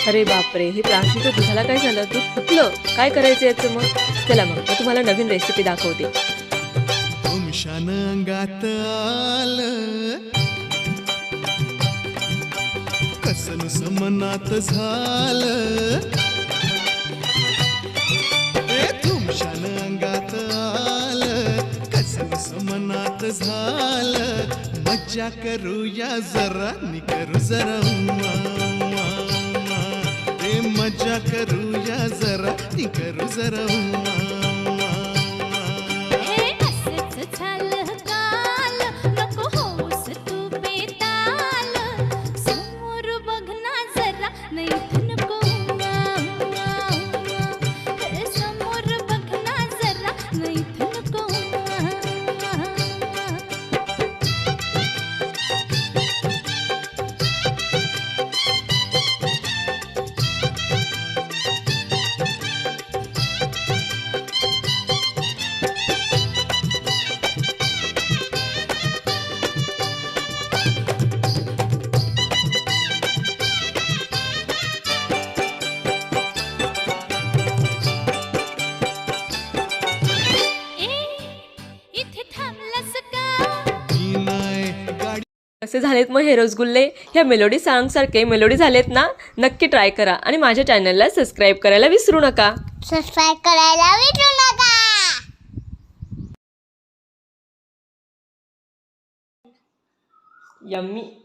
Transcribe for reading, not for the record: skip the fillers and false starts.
अरे बापरे, हे प्रांशूच्या दुधाला काय झालं? दूध फुटलं. काय करायचं याचं मग? चला मग मी तुम्हाला नवीन रेसिपी दाखवते. वंशान अंगात आलं, कसन समनात झालं. वंशान अंगात आलं, कसन समनात झालं. मज्जा करूया जरा नि करू जरा मजा करूया जरा नि करू जरा कसे झालेत मग हे रसगुल्ले? ह्या मेलोडी सॉन्गसारखे मेलोडी झालेत ना? नक्की ट्राय करा आणि माझ्या चॅनलला सबस्क्राईब करायला विसरू नका. यम्मी.